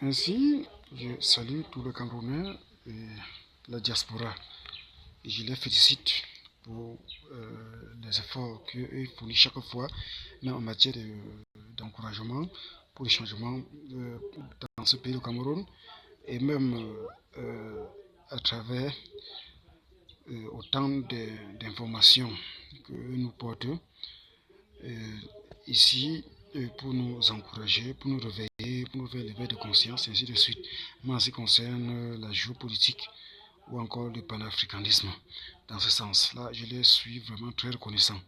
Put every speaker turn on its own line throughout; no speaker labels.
Ainsi, je salue tous les Camerounais et la diaspora. Et je les félicite pour les efforts qu'ils fournissent chaque fois, mais en matière d'encouragement pour les changements dans ce pays, le Cameroun, et même à travers autant d'informations que nous portons ici pour nous encourager, pour nous réveiller, pour nous faire lever de conscience, et ainsi de suite. Mais en ce qui concerne la géopolitique ou encore le panafricanisme, dans ce sens-là, je les suis vraiment très reconnaissant.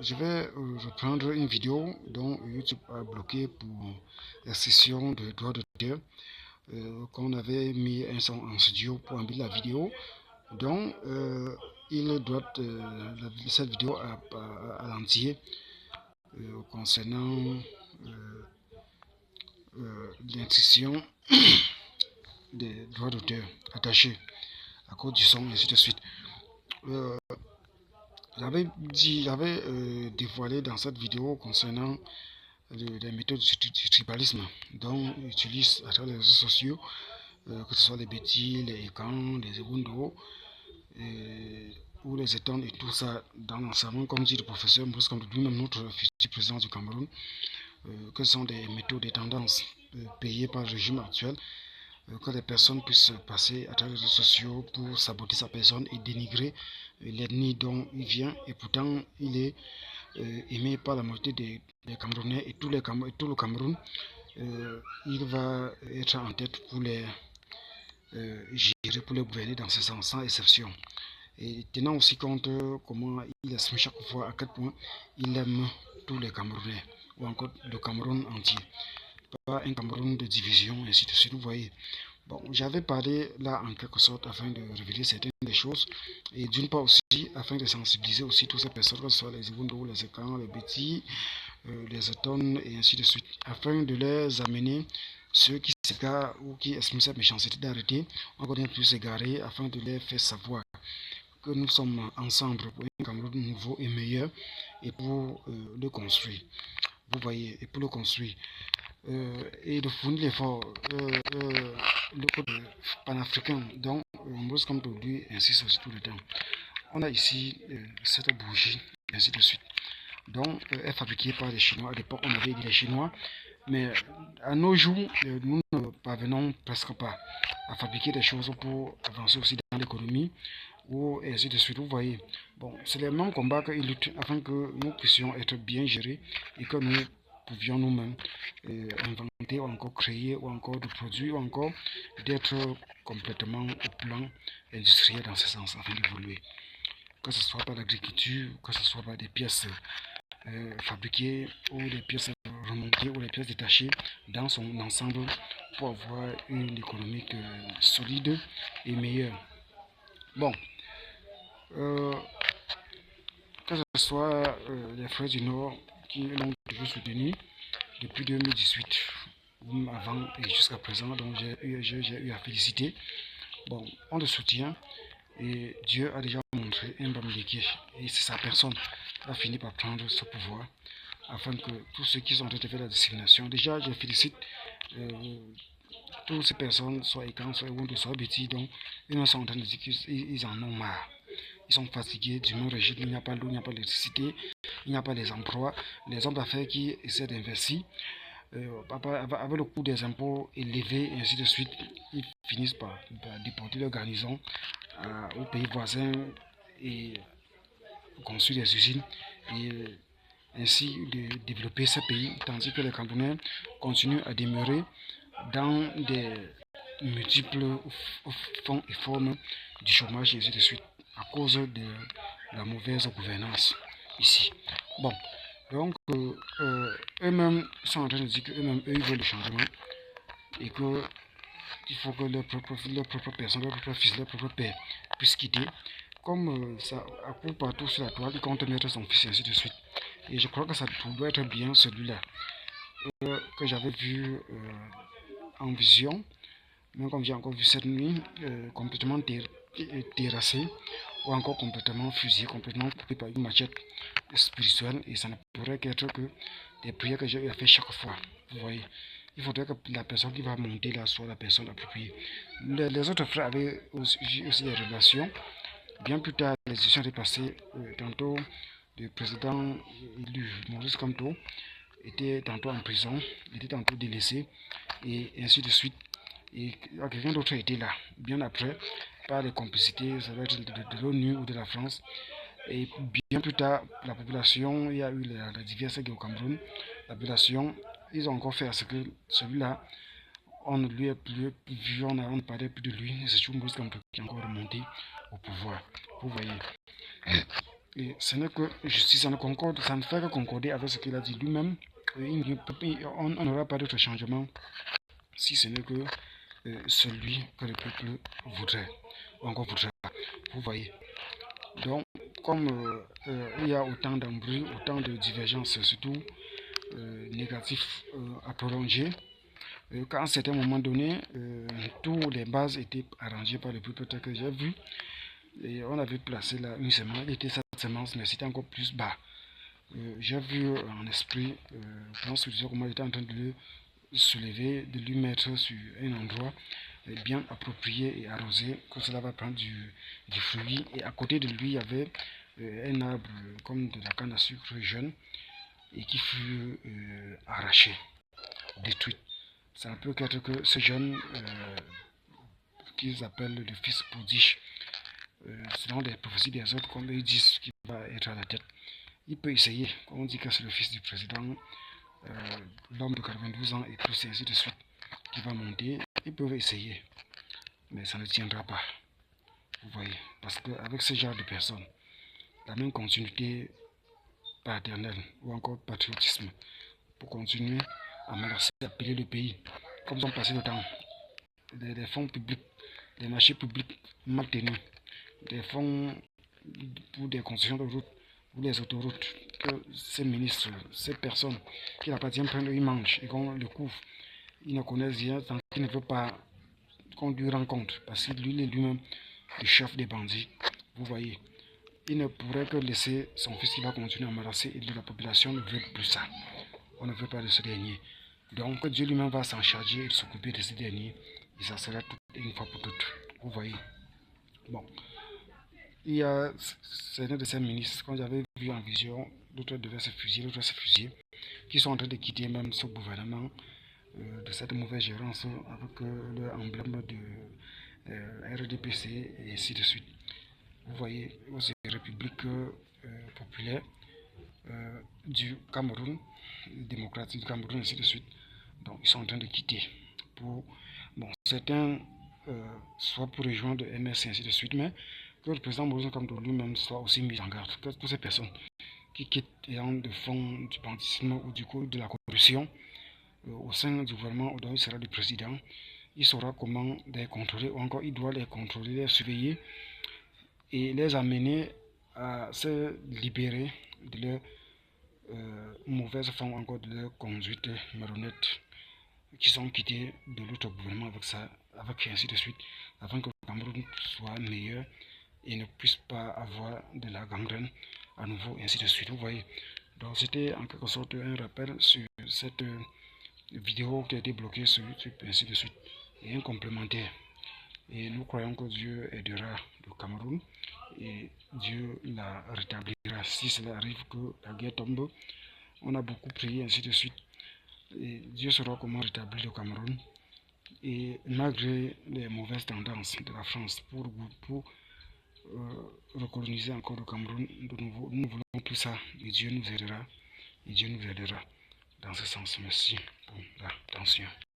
Je vais reprendre une vidéo dont YouTube a bloqué pour la session de droit d'auteur, qu'on avait mis un son en studio pour enlever la vidéo. Donc, il doit cette vidéo à l'entier concernant l'instruction des droits d'auteur attachés à cause du son, et ainsi de suite. J'avais dévoilé dans cette vidéo concernant les méthodes du tribalisme dont on utilise à travers les réseaux sociaux, que ce soit les Betty, les Ekan, les Ebundo, ou les Eton et tout ça dans l'enseignement, comme dit le professeur Bruce comme lui-même notre futur président du Cameroun, que ce sont des méthodes et tendances payées par le régime actuel, que les personnes puissent passer à travers les réseaux sociaux pour saboter sa personne et dénigrer l'ethnie dont il vient, et pourtant il est aimé par la majorité des Camerounais et tout le Cameroun. Il va être en tête pour les gérer, pour les gouverner dans ce sens, sans exception. Et tenant aussi compte comment il exprime chaque fois à quel point il aime tous les Camerounais, ou encore le Cameroun entier. Pas un Cameroun de division, ainsi de suite, vous voyez. Bon, j'avais parlé là en quelque sorte afin de révéler certaines des choses, et d'une part aussi afin de sensibiliser aussi toutes ces personnes, que ce soit les Ibundo, les Ekans, les Betty, les Eton et ainsi de suite, afin de les amener, ceux qui s'égarent ou qui expriment cette méchanceté, d'arrêter, encore bien plus s'égarer, afin de les faire savoir que nous sommes ensemble pour un Cameroun nouveau et meilleur, et pour le construire. Vous voyez, et pour le construire. Et de fournir l'effort, le code panafricain, dont Ambrose comme produit insiste aussi tout le temps. On a ici cette bougie, et ainsi de suite. Donc, elle est fabriquée par les Chinois. À l'époque, on avait dit les Chinois, mais à nos jours, nous ne parvenons presque pas à fabriquer des choses pour avancer aussi dans l'économie, ou ainsi de suite. Vous voyez, bon, c'est les mêmes combats qu'ils luttent afin que nous puissions être bien gérés et que nous pouvions nous-mêmes inventer ou encore créer ou encore de produire ou encore d'être complètement au plan industriel dans ce sens afin d'évoluer. Que ce soit par l'agriculture, que ce soit par des pièces fabriquées ou des pièces remontées ou des pièces détachées dans son ensemble pour avoir une économie solide et meilleure. Bon, que ce soit les frères du Nord qui l'ont toujours soutenu depuis 2018, ou avant et jusqu'à présent, donc j'ai eu à féliciter. Bon, on le soutient et Dieu a déjà montré un Bamileke, et c'est sa personne qui a fini par prendre ce pouvoir afin que tous ceux qui sont en train de faire la discrimination, déjà je félicite toutes ces personnes, soit Ekan, soit Wundu, soit Betty, donc ils sont en train de dire qu'ils en ont marre. Ils sont fatigués du même régime, il n'y a pas l'eau, il n'y a pas l'électricité, il n'y a pas les emplois, les hommes d'affaires qui essaient d'investir, avec le coût des impôts élevés et ainsi de suite, ils finissent par déporter leur garnison aux pays voisins et construire des usines et ainsi de développer ces pays, tandis que les Camerounais continuent à demeurer dans des multiples fonds et formes du chômage et ainsi de suite à cause de la mauvaise gouvernance ici. Bon, donc eux-mêmes sont en train de dire qu'eux-mêmes, eux, ils veulent le changement et que il faut que leur propre personne, leur propre fils, leur propre père puissent quitter. Comme ça court partout sur la toile, il compte mettre son fils et ainsi de suite. Et je crois que ça doit être bien celui-là que j'avais vu en vision, même comme j'ai encore vu cette nuit, complètement terrassé ou encore complètement fusillé, complètement coupé par une machette spirituelle, et ça ne pourrait qu'être que des prières que j'ai eu à faire chaque fois. Vous voyez. il faudrait que la personne qui va monter là soit la personne appropriée. Les autres frères avaient aussi des relations. Bien plus tard, les élections étaient passées. Tantôt, le président élu, Maurice Kamto, était tantôt en prison, était tantôt délaissé, et ainsi de suite. Et quelqu'un d'autre était là, bien après, par les complicités, ça va être de l'ONU ou de la France. Et bien plus tard, la population, il y a eu la diverses guerres au Cameroun. La population, ils ont encore fait à ce que celui-là, on ne lui a plus vu, on ne parlait plus de lui. C'est Chumbouz Kamto qui est encore remonté au pouvoir. Vous voyez. Et ce n'est que justice, ça ne concorde, ça ne fait que concorder avec ce qu'il a dit lui-même. On n'aura pas d'autre changement si ce n'est que celui que le peuple voudrait, ou encore voudra. Vous voyez. Donc, comme il y a autant d'embrouilles, autant de divergences, surtout négatives à prolonger, qu'à un certain moment donné, toutes les bases étaient arrangées par le peuple tel que j'ai vu. Et on avait placé là une semence, il était cette semence, mais c'était encore plus bas. J'ai vu en esprit, comment il était en train de le soulever, de lui mettre sur un endroit bien approprié et arrosé, que cela va prendre du fruit. Et à côté de lui, il y avait un arbre comme de la canne à sucre jeune et qui fut arraché, détruit. Ça ne peut qu'être que ce jeune qu'ils appellent le fils prodige, selon les prophéties des autres, comme ils disent qu'il va être à la tête. Il peut essayer, on dit que c'est le fils du président, l'homme de 92 ans et plus, et ainsi de suite, qui va monter. Ils peuvent essayer, mais ça ne tiendra pas. Vous voyez, parce qu'avec ce genre de personnes, la même continuité paternelle ou encore patriotisme pour continuer à menacer, à piller le pays, comme ils ont passé le temps, des fonds publics, des marchés publics mal tenus, des fonds pour des constructions de routes, ou les autoroutes, que ces ministres, ces personnes qui n'appartiennent pas, ils mangent et qu'on le couvre. Ils ne connaissent rien, tant qu'ils ne veulent pas qu'on lui rende compte, parce qu'il est lui-même le chef des bandits. Vous voyez, il ne pourrait que laisser son fils qui va continuer à embarrasser et la population ne veut plus ça. On ne veut pas de ce dernier. Donc Dieu lui-même va s'en charger et s'occuper de ce dernier. Et ça sera tout, une fois pour toutes. Vous voyez. Bon. Il y a certains de ces ministres, quand j'avais vu en vision, d'autres devaient se fusiller, d'autres se fusiller, qui sont en train de quitter même ce gouvernement de cette mauvaise gérance avec leur emblème de RDPC et ainsi de suite. Vous voyez, aux républiques populaires du Cameroun, démocratique du Cameroun, ainsi de suite. Donc, ils sont en train de quitter pour, bon, certains, soit pour rejoindre MS et ainsi de suite, mais que le président Maurice Kamto lui-même soit aussi mis en garde, que toutes ces personnes qui quittent ayant de fonds du banditisme ou du coup de la corruption au sein du gouvernement dont il sera le président, il saura comment les contrôler, ou encore il doit les contrôler, les surveiller et les amener à se libérer de leur mauvaise forme, encore de leur conduite malhonnête, qui sont quittés de l'autre gouvernement avec ça, avec ainsi de suite, afin que le Cameroun soit meilleur et ne puisse pas avoir de la gangrène à nouveau, ainsi de suite. Vous voyez. Donc c'était en quelque sorte un rappel sur cette vidéo qui a été bloquée sur YouTube, ainsi de suite, et un complémentaire. Et nous croyons que Dieu aidera le Cameroun et Dieu la rétablira. Si cela arrive que la guerre tombe, on a beaucoup prié, ainsi de suite. Et Dieu saura comment rétablir le Cameroun. Et malgré les mauvaises tendances de la France pour recoloniser encore le Cameroun de nouveau, nous ne voulons plus ça. Et Dieu nous aidera. Et Dieu nous aidera dans ce sens. Merci pour l'attention.